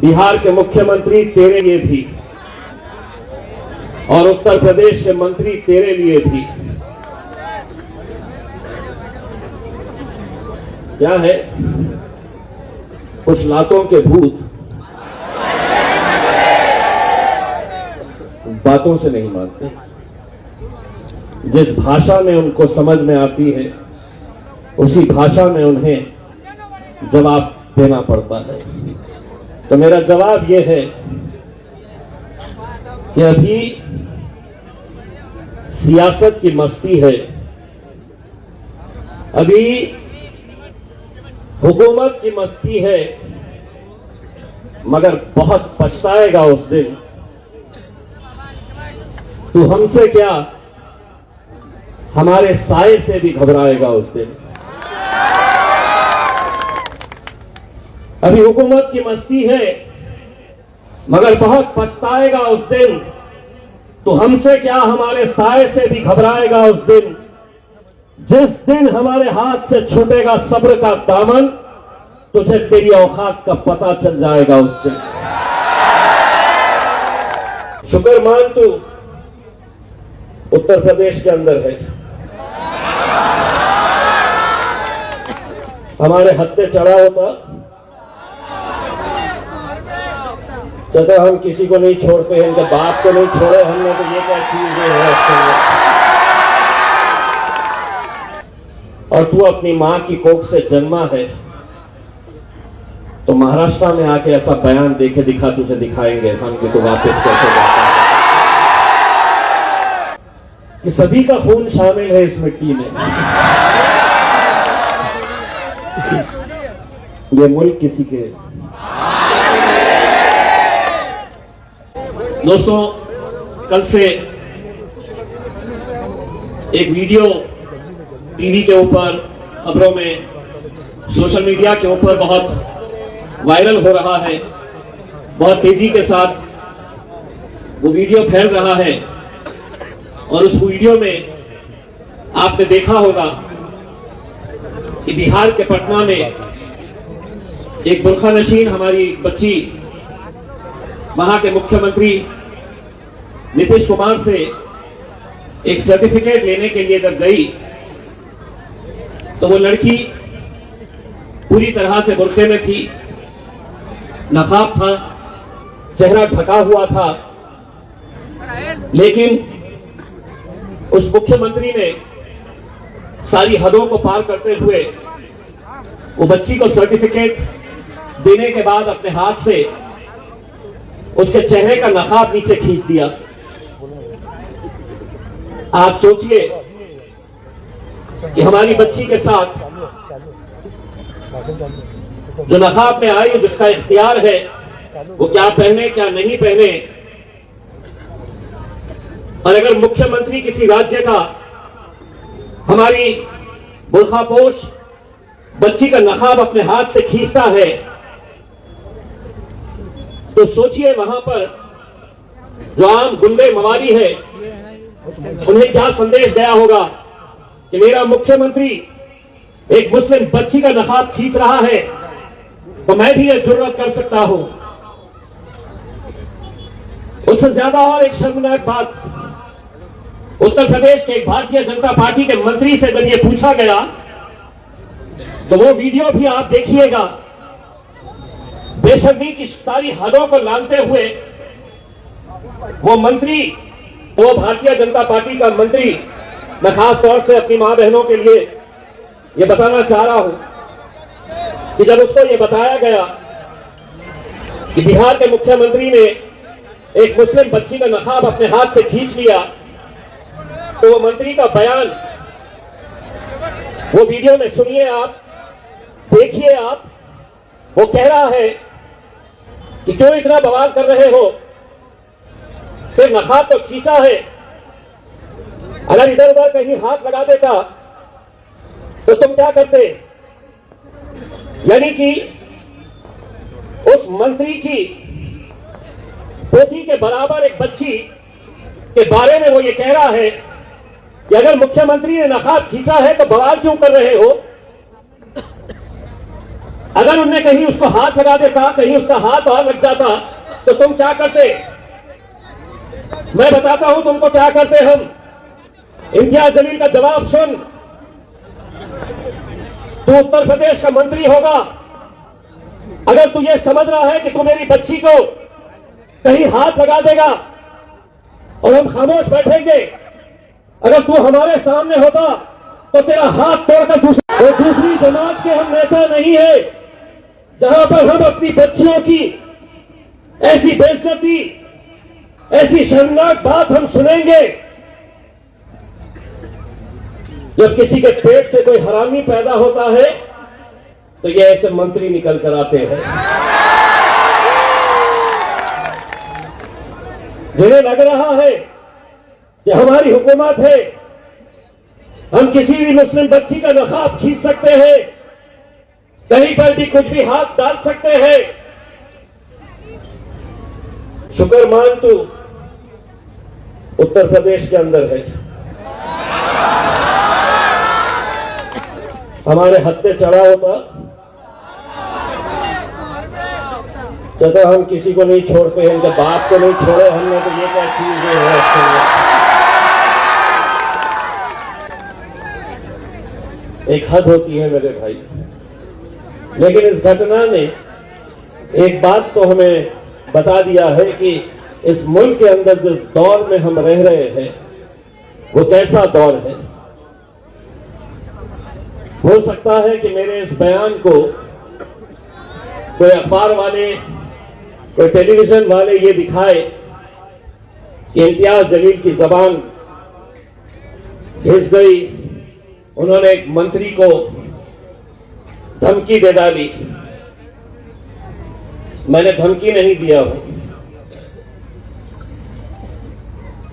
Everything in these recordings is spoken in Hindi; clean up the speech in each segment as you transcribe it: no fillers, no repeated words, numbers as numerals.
बिहार के मुख्यमंत्री तेरे लिए भी और उत्तर प्रदेश के मंत्री तेरे लिए भी। क्या है, कुछ लातों के भूत बातों से नहीं मानते। जिस भाषा में उनको समझ में आती है उसी भाषा में उन्हें जवाब देना पड़ता है। तो मेरा जवाब यह है कि अभी सियासत की मस्ती है, अभी हुकूमत की मस्ती है, मगर बहुत पछताएगा उस दिन। तू हमसे क्या, हमारे साए से भी घबराएगा उस दिन। अभी हुकूमत की मस्ती है, मगर बहुत पछताएगा उस दिन। तो हमसे क्या, हमारे साए से भी घबराएगा उस दिन। जिस दिन हमारे हाथ से छूटेगा सब्र का दामन, तुझे तेरी औकात का पता चल जाएगा उस दिन। शुक्र मान तू उत्तर प्रदेश के अंदर है। हमारे हत्थे चढ़ा होता कहते हम किसी को नहीं छोड़ते हैं, इनके बाप को नहीं छोड़े हमने, तो ये क्या चीज है। और तू अपनी मां की कोख से जन्मा है, तो महाराष्ट्र में आके ऐसा बयान देके दिखा, तुझे दिखाएंगे हम कि तू वापस कैसे जाता है। कि सभी का खून शामिल है इस मिट्टी में। ये मुल्क किसी के। दोस्तों, कल से एक वीडियो टीवी के ऊपर, खबरों में, सोशल मीडिया के ऊपर बहुत वायरल हो रहा है। बहुत तेजी के साथ वो वीडियो फैल रहा है और उस वीडियो में आपने देखा होगा कि बिहार के पटना में एक बुरखा नशीन हमारी बच्ची वहां के मुख्यमंत्री नीतीश कुमार से एक सर्टिफिकेट लेने के लिए जब गई, तो वो लड़की पूरी तरह से बुरखे में थी, नकाब था, चेहरा ढका हुआ था, लेकिन उस मुख्यमंत्री ने सारी हदों को पार करते हुए वो बच्ची को सर्टिफिकेट देने के बाद अपने हाथ से उसके चेहरे का नकाब नीचे खींच दिया। आप सोचिए कि हमारी बच्ची के साथ जो नकाब में आई, जिसका इख्तियार है वो क्या पहने क्या नहीं पहने, और अगर मुख्यमंत्री किसी राज्य का हमारी बुर्खापोश बच्ची का नकाब अपने हाथ से खींचता है, तो सोचिए वहां पर जो आम गुंडे मवाली है उन्हें क्या संदेश गया होगा कि मेरा मुख्यमंत्री एक मुस्लिम बच्ची का नकाब खींच रहा है, तो मैं भी यह जुर्रत कर सकता हूं। उससे ज्यादा और एक शर्मनाक बात, उत्तर प्रदेश के एक भारतीय जनता पार्टी के मंत्री से जब यह पूछा गया, तो वो वीडियो भी आप देखिएगा। बेशर्मी की सारी हदों को लांघते हुए वो मंत्री, वो भारतीय जनता पार्टी का मंत्री, मैं खास तौर से अपनी मां बहनों के लिए ये बताना चाह रहा हूं कि जब उसको ये बताया गया कि बिहार के मुख्यमंत्री ने एक मुस्लिम बच्ची का नकाब अपने हाथ से खींच लिया, तो वो मंत्री का बयान वो वीडियो में सुनिए आप, देखिए आप। वो कह रहा है कि क्यों इतना बवाल कर रहे हो, सिर्फ नकाब तो खींचा है, अगर इधर उधर कहीं हाथ लगा देता तो तुम क्या करते। यानी कि उस मंत्री की पोती के बराबर एक बच्ची के बारे में वो ये कह रहा है कि अगर मुख्यमंत्री ने नकाब खींचा है तो बवाल क्यों कर रहे हो। अगर उनने कहीं उसको हाथ लगा देता, कहीं उसका हाथ और लग जाता, तो तुम क्या करते? मैं बताता हूं तुमको क्या करते हम। इम्तियाज जलील का जवाब सुन। तू उत्तर प्रदेश का मंत्री होगा, अगर तू ये समझ रहा है कि तू मेरी बच्ची को कहीं हाथ लगा देगा और हम खामोश बैठेंगे, अगर तू हमारे सामने होता तो तेरा हाथ तोड़कर दूसरी जमात के हम नेता नहीं है, जहां पर हम अपनी बच्चियों की ऐसी बेइज्जती, ऐसी शर्मनाक बात हम सुनेंगे। जब किसी के पेट से कोई हरामी पैदा होता है तो ये ऐसे मंत्री निकल कर आते हैं जिन्हें लग रहा है कि हमारी हुकूमत है, हम किसी भी मुस्लिम बच्ची का नकाब खींच सकते हैं, कहीं पर भी कुछ भी हाथ डाल सकते हैं। शुक्र मान तू उत्तर प्रदेश के अंदर है, हमारे हत्थे चढ़ा होता तो हम किसी को नहीं छोड़ते हैं, जब बाप को नहीं छोड़े हमने तो ये क्या चीज है। एक हद होती है मेरे भाई, लेकिन इस घटना ने एक बात तो हमें बता दिया है कि इस मुल्क के अंदर जिस दौर में हम रह रहे हैं वो कैसा दौर है। हो सकता है कि मेरे इस बयान को कोई अखबार वाले, कोई टेलीविजन वाले ये दिखाए कि इम्तियाज जलील की जबान घिस गई, उन्होंने एक मंत्री को धमकी दे डाली। मैंने धमकी नहीं दिया हूं।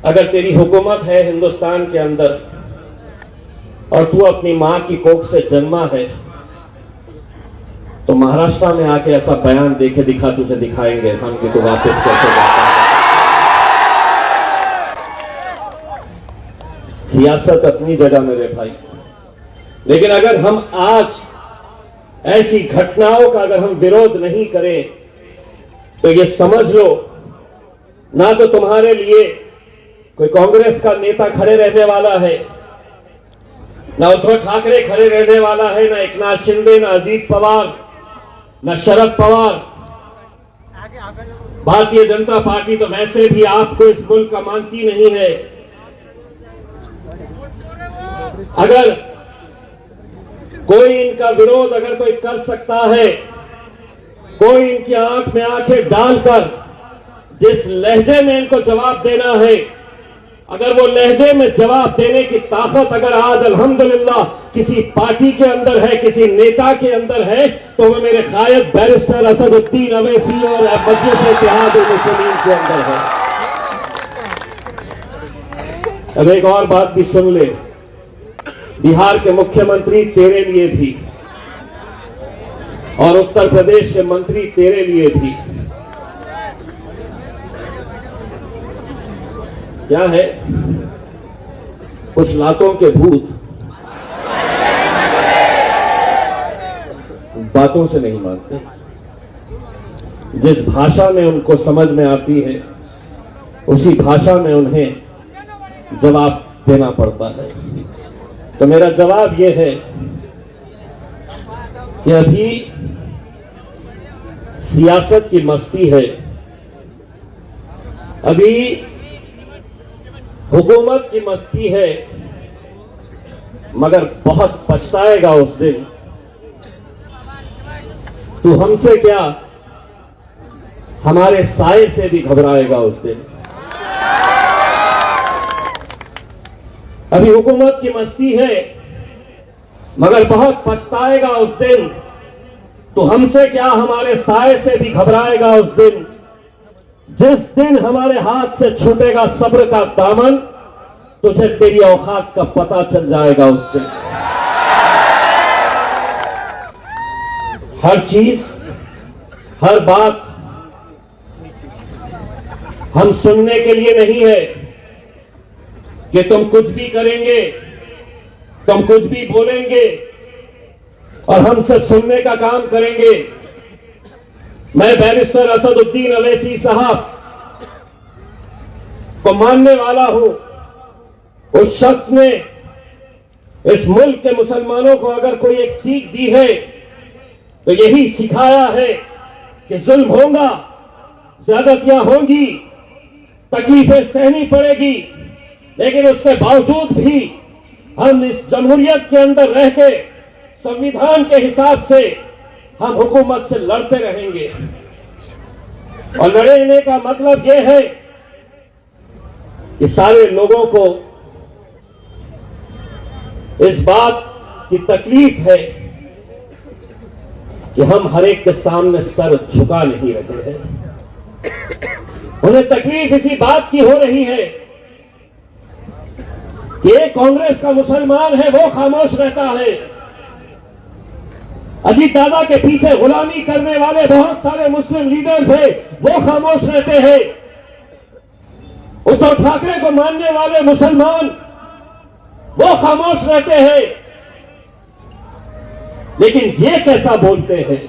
अगर तेरी हुकूमत है हिंदुस्तान के अंदर और तू अपनी मां की कोख से जन्मा है तो महाराष्ट्र में आके ऐसा बयान देके दिखा, तुझे दिखाएंगे हम कि तू वापस कैसे जाता है। सियासत अपनी जगह मेरे भाई, लेकिन अगर हम आज ऐसी घटनाओं का अगर हम विरोध नहीं करें तो ये समझ लो, ना तो तुम्हारे लिए कोई कांग्रेस का नेता खड़े रहने वाला है, ना उद्धव ठाकरे खड़े रहने वाला है, ना एकनाथ शिंदे, ना अजीत पवार, ना शरद पवार। भारतीय जनता पार्टी तो वैसे भी आपको इस मुल्क का मानती नहीं है। अगर कोई इनका विरोध अगर कोई कर सकता है, कोई इनकी आंख में आंखें डालकर जिस लहजे में इनको जवाब देना है, अगर वो लहजे में जवाब देने की ताकत अगर आज अल्हम्दुलिल्लाह किसी पार्टी के अंदर है, किसी नेता के अंदर है, तो वो मेरे कायद बैरिस्टर असदुद्दीन अवैसी और मजलिस इत्तेहाद-उल-मुस्लिमीन के अंदर है। अब एक और बात भी सुन ले, बिहार के मुख्यमंत्री तेरे लिए भी और उत्तर प्रदेश के मंत्री तेरे लिए भी। क्या है, कुछ लातों के भूत बातों से नहीं मानते, जिस भाषा में उनको समझ में आती है उसी भाषा में उन्हें जवाब देना पड़ता है। तो मेरा जवाब यह है कि अभी सियासत की मस्ती है, अभी हुकूमत की मस्ती है, मगर बहुत पछताएगा उस दिन। तू हमसे क्या, हमारे साए से भी घबराएगा उस दिन। अभी हुकूमत की मस्ती है, मगर बहुत पछताएगा उस दिन। तो हमसे क्या, हमारे साए से भी घबराएगा उस दिन। जिस दिन हमारे हाथ से छूटेगा सब्र का दामन, तुझे तेरी औकात का पता चल जाएगा उस दिन। हर चीज, हर बात हम सुनने के लिए नहीं है कि तुम कुछ भी करेंगे, तुम कुछ भी बोलेंगे, और हम सब सुनने का काम करेंगे। मैं बैरिस्टर असदुद्दीन अवैसी साहब को मानने वाला हूं। उस शख्स ने इस मुल्क के मुसलमानों को अगर कोई एक सीख दी है तो यही सिखाया है कि जुल्म होगा, ज्यादतियां होंगी, तकलीफें सहनी पड़ेगी, लेकिन उसके बावजूद भी हम इस जमहूरियत के अंदर रह के संविधान के हिसाब से हम हुकूमत से लड़ते रहेंगे। और लड़ने का मतलब यह है कि सारे लोगों को इस बात की तकलीफ है कि हम हर एक के सामने सर झुका नहीं रहे हैं। उन्हें तकलीफ इसी बात की हो रही है कि एक कांग्रेस का मुसलमान है वो खामोश रहता है, अजीत दादा के पीछे गुलामी करने वाले बहुत सारे मुस्लिम लीडर्स हैं वो खामोश रहते हैं, उद्धव ठाकरे को मानने वाले मुसलमान वो खामोश रहते हैं। लेकिन ये कैसा बोलते हैं,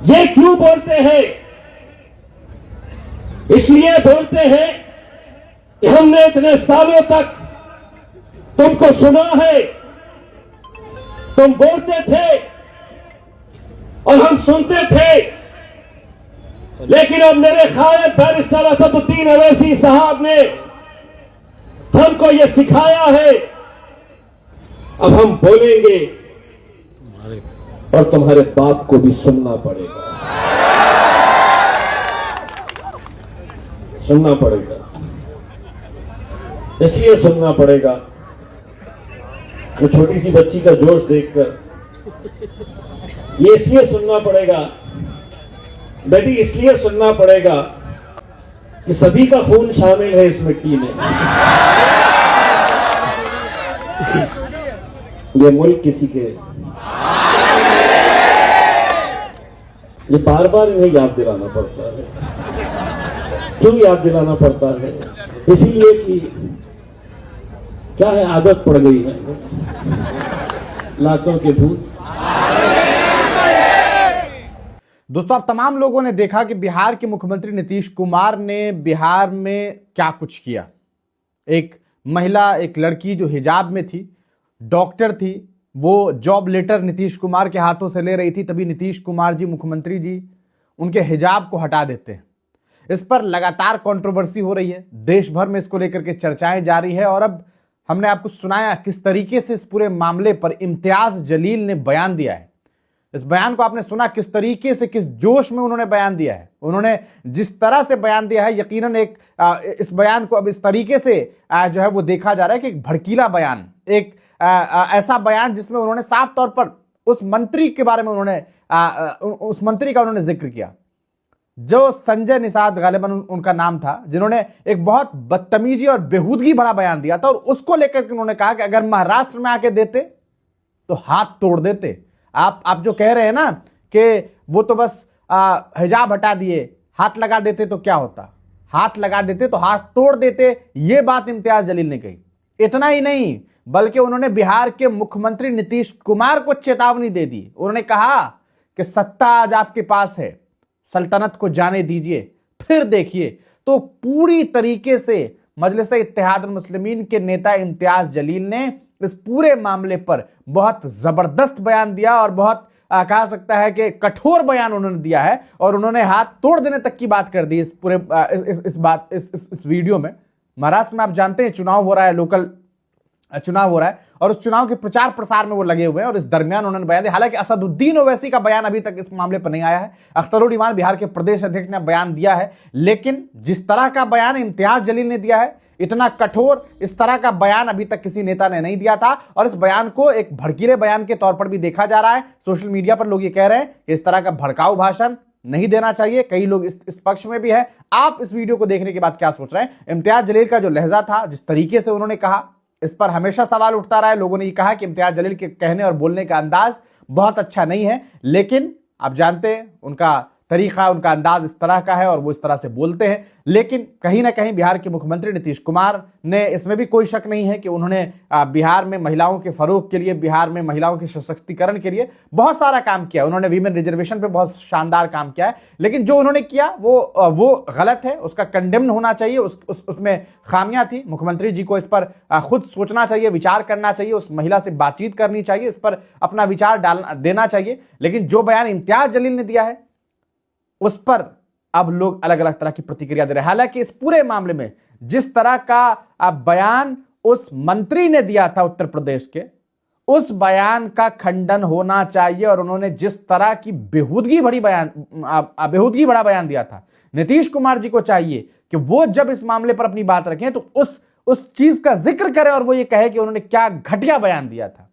ये क्यों बोलते हैं? इसलिए बोलते हैं कि हमने इतने सालों तक तुमको सुना है, तुम बोलते थे और हम सुनते थे, लेकिन अब मेरे कायद बैरिस्टर असदुद्दीन अवैसी साहब ने हमको यह सिखाया है, अब हम बोलेंगे और तुम्हारे बाप को भी सुनना पड़ेगा, सुनना पड़ेगा। इसलिए सुनना पड़ेगा, वो छोटी सी बच्ची का जोश देखकर ये इसलिए सुनना पड़ेगा बेटी, इसलिए सुनना पड़ेगा कि सभी का खून शामिल है इस मिट्टी में। ये मुल्क किसी के, ये बार बार इन्हें याद दिलाना पड़ता है। क्यों याद दिलाना पड़ता है? इसीलिए कि क्या है, आदत पड़ गई है लातों के भूत। दोस्तों, अब तमाम लोगों ने देखा कि बिहार के मुख्यमंत्री नीतीश कुमार ने बिहार में क्या कुछ किया। एक महिला, एक लड़की जो हिजाब में थी, डॉक्टर थी, वो जॉब लेटर नीतीश कुमार के हाथों से ले रही थी, तभी नीतीश कुमार जी, मुख्यमंत्री जी, उनके हिजाब को हटा देते हैं। इस पर लगातार कंट्रोवर्सी हो रही है, देश भर में इसको लेकर के चर्चाएं जारी है। और अब हमने आपको सुनाया किस तरीके से इस पूरे मामले पर इम्तियाज जलील ने बयान दिया है। इस बयान को आपने सुना, किस तरीके से, किस जोश में उन्होंने बयान दिया है। उन्होंने जिस तरह से बयान दिया है, यकीनन एक इस बयान को अब इस तरीके से जो है वो देखा जा रहा है कि एक भड़कीला बयान, एक ऐसा बयान जिसमें उन्होंने साफ तौर पर उस मंत्री के बारे में उन्होंने उस मंत्री का उन्होंने जिक्र किया जो संजय निषाद गालिबन उनका नाम था, जिन्होंने एक बहुत बदतमीजी और बेहूदगी भरा बयान दिया था। और उसको लेकर के उन्होंने कहा कि अगर महाराष्ट्र में आके देते तो हाथ तोड़ देते। आप जो कह रहे हैं ना कि वो तो बस हिजाब हटा दिए, हाथ लगा देते तो क्या होता, हाथ लगा देते तो हाथ तोड़ देते, ये बात इम्तियाज जलील ने कही। इतना ही नहीं, बल्कि उन्होंने बिहार के मुख्यमंत्री नीतीश कुमार को चेतावनी दे दी। उन्होंने कहा कि सत्ता आज आपके पास है, सल्तनत को जाने दीजिए, फिर देखिए। तो पूरी तरीके से मजलिस इत्तेहादुल मुस्लिमीन के नेता इम्तियाज जलील ने इस पूरे मामले पर बहुत जबरदस्त बयान दिया और बहुत कहा सकता है कि कठोर बयान उन्होंने दिया है। और उन्होंने हाथ तोड़ देने तक की बात कर दी इस पूरे इस वीडियो में। महाराष्ट्र में आप जानते हैं चुनाव हो रहा है, लोकल चुनाव हो रहा है, और उस चुनाव के प्रचार प्रसार में वो लगे हुए हैं। और इस दरमियान उन्होंने बयान दिया। हालांकि असदुद्दीन ओवैसी का बयान अभी तक इस मामले पर नहीं आया है। अख्तरुल बिहार के प्रदेश अध्यक्ष ने बयान दिया है, लेकिन जिस तरह का बयान इम्तियाज जलील ने दिया है, इतना कठोर, इस तरह का बयान अभी तक किसी नेता ने नहीं दिया था। और इस बयान को एक भड़कीले बयान के तौर पर भी देखा जा रहा है। सोशल मीडिया पर लोग ये कह रहे हैं कि इस तरह का भड़काऊ भाषण नहीं देना चाहिए। कई लोग इस पक्ष में भी है। आप इस वीडियो को देखने के बाद क्या सोच रहे हैं? इम्तियाज जलील का जो लहजा था, जिस तरीके से उन्होंने कहा, इस पर हमेशा सवाल उठता रहा है। लोगों ने ये कहा कि इम्तियाज जलील के कहने और बोलने का अंदाज बहुत अच्छा नहीं है, लेकिन आप जानते हैं उनका तरीका, उनका अंदाज इस तरह का है और वो इस तरह से बोलते हैं। लेकिन कहीं ना कहीं बिहार के मुख्यमंत्री नीतीश कुमार ने, इसमें भी कोई शक नहीं है कि उन्होंने बिहार में महिलाओं के फरोग के लिए, बिहार में महिलाओं के सशक्तिकरण के लिए बहुत सारा काम किया। उन्होंने वीमेन रिजर्वेशन पे बहुत शानदार काम किया है, लेकिन जो उन्होंने किया वो गलत है, उसका कंडेम्न होना चाहिए। उसमें खामियां थी। मुख्यमंत्री जी को इस पर खुद सोचना चाहिए, विचार करना चाहिए, उस महिला से बातचीत करनी चाहिए, इस पर अपना विचार देना चाहिए। लेकिन जो बयान इम्तियाज जलील ने दिया है उस पर अब लोग अलग अलग तरह की प्रतिक्रिया दे रहे हैं। हालांकि इस पूरे मामले में जिस तरह का बयान उस मंत्री ने दिया था उत्तर प्रदेश के, उस बयान का खंडन होना चाहिए। और उन्होंने जिस तरह की बेहूदगी भरा बयान दिया था, नीतीश कुमार जी को चाहिए कि वो जब इस मामले पर अपनी बात रखें तो उस चीज का जिक्र करें और वो ये कहे कि उन्होंने क्या घटिया बयान दिया था।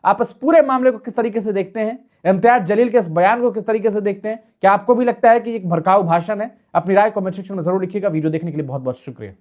आप इस पूरे मामले को किस तरीके से देखते हैं? इम्तियाज जलील के इस बयान को किस तरीके से देखते हैं? क्या आपको भी लगता है कि एक भड़काऊ भाषण है? अपनी राय कमेंट सेक्शन में जरूर लिखिएगा। वीडियो देखने के लिए बहुत बहुत शुक्रिया।